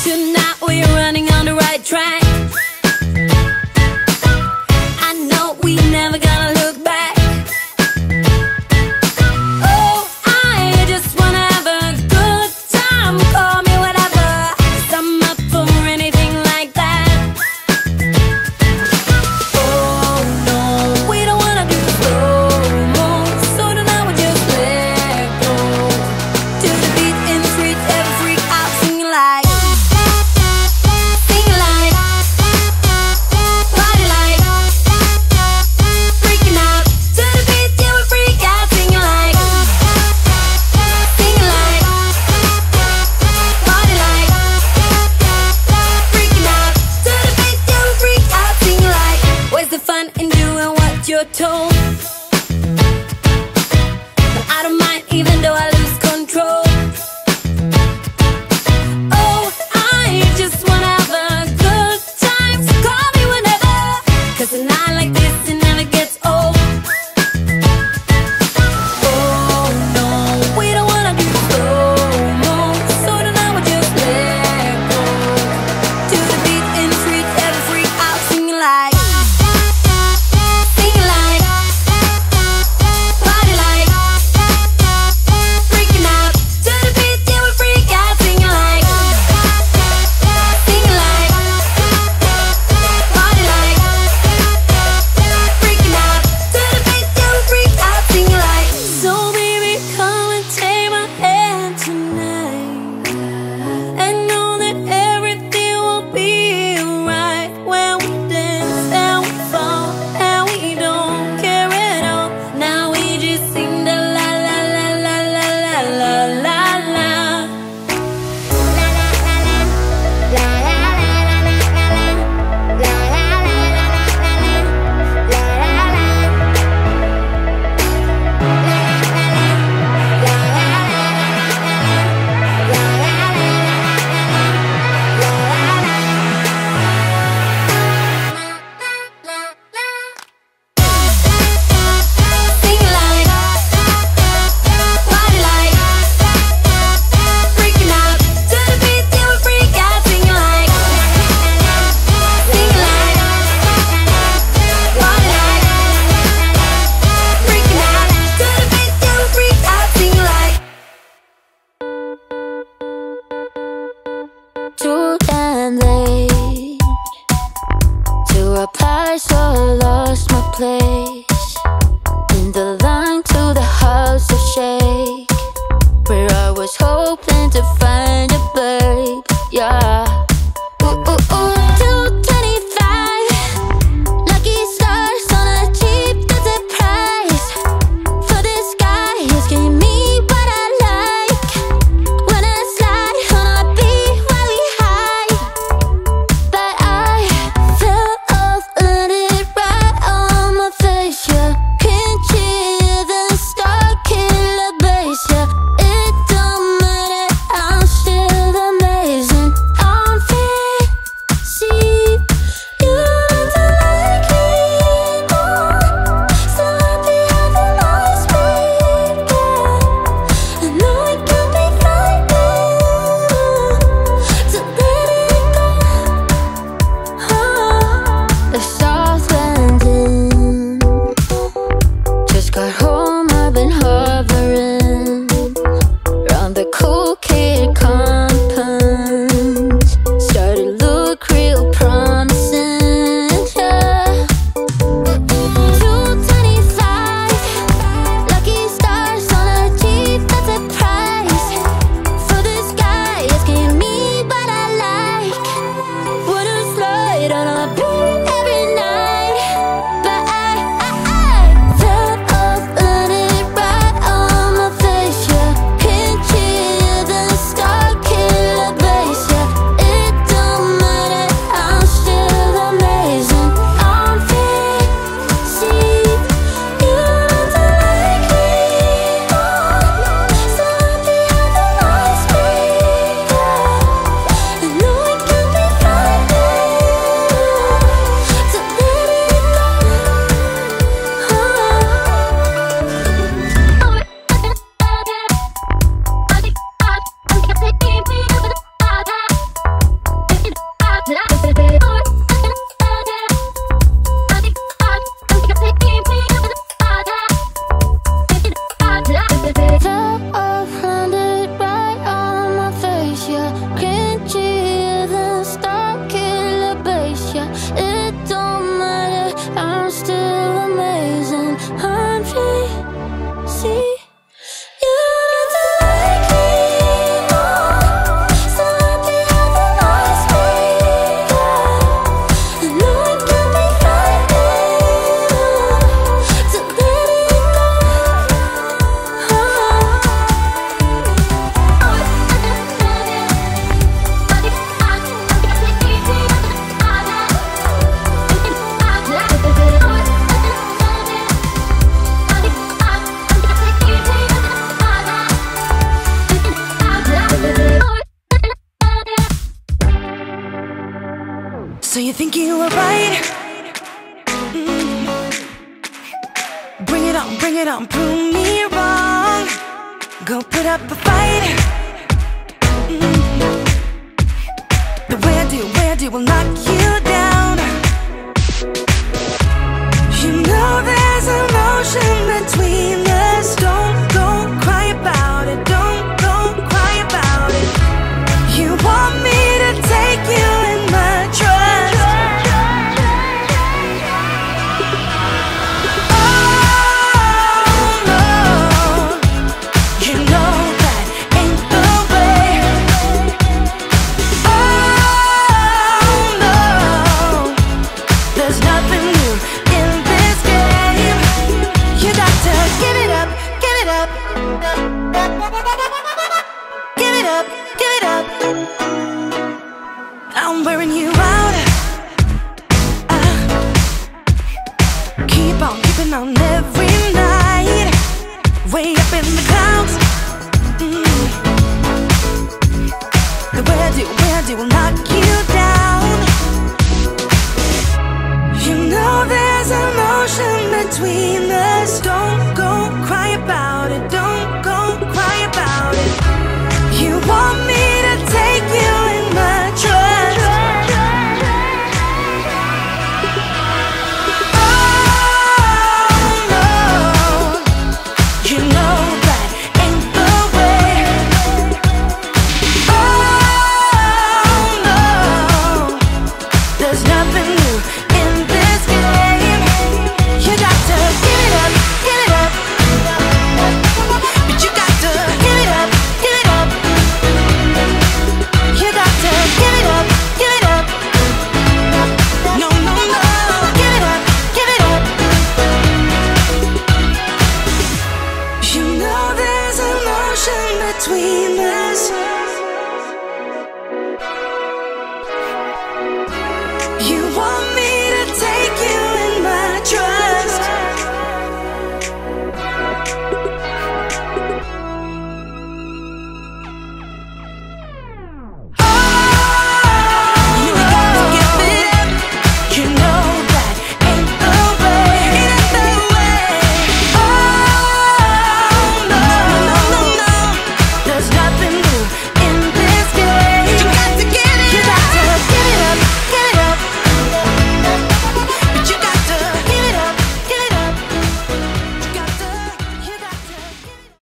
Tonight we're running on the right track. I know we never gonna look back. Oh, I just wanna have a good time. Call me whatever, 'cause I'm up for anything like that. Oh no, we don't wanna do slow-mo, so tonight we just let go. To the beat in the street, every freak out singing like, singing like, party like, freaking out. To the beat, yeah, we freak out singing like, singing like, party like, freaking out. To the beat, yeah, we freak out singing like. Where's the fun in doing what you're told? But I don't mind even though I lose control. Oh, I just wanna have a good time, so call me whenever, 'cause a night like this, it never gets old. Oh no, we don't wanna do slow-mo, so tonight we just let go. To the beat in the street, every freak out singing like, singing like, party like, freaking out. To the beat, yeah, we freak out singing like, singing like, party like, freaking out. To the beat, yeah, we freak out singing like. So baby, come and take my hand tonight, and know that everything will be alright when we dance and we fall and we don't care at all. Now we just sing the la la la la la la la la la. Singing like, party like, freaking out. To the beat, yeah, we freak out singing like, singing like, party like, freaking out. To the beat, yeah, we freak out singing like. Too damn late to apply, so I lost my place in the line to the house of shake, where I was hoping to find a babe. Yeah. Ooh, ooh, ooh, 225 lucky stars on a cheap visit price. For this guy, he's giving me what I like. When I slide on a beat while we hide, but I fell off, let it right on my face. Yeah, can't cheer the star killer bass. Yeah, it don't matter, I'm still amazing. I'm fit, see you and I like it more. So happy having always been there. I know it can be frightening to let it go. The South Landing, just got home, I've been hovering around the cool kid compound. Started look real promising, yeah. 225 lucky stars on a cheap visit price. For this guy, it's giving me what I like. Wanna slide on a beat every night, but I fell off, let it right on my face. Yeah, can't cheer the So you think you were right? Bring it on, prove me wrong. Go put up a fight. The way I do will knock you down. You know there's emotion between us. Don't go cry about it. Don't go cry about it. You want me to take you in my trust. Oh no, you know that ain't the way. Oh no, there's nothing new in this game. You got to give it up, give it up. Give it up, give it up. I'm wearing you out. Keep on keeping on every night. Way up in the clouds. The way I do will knock you down. You know there's emotion between us. Don't go cry about it. Don't go cry about it. You want me to take you in my trust. Oh no, you know that ain't the way. Oh no, there's nothing new in this game. You got to give it up, give it up. But you got to give it up, give it up. You got to give it up, give it up. No, no, no, give it up, give it up. You know there's emotion between us.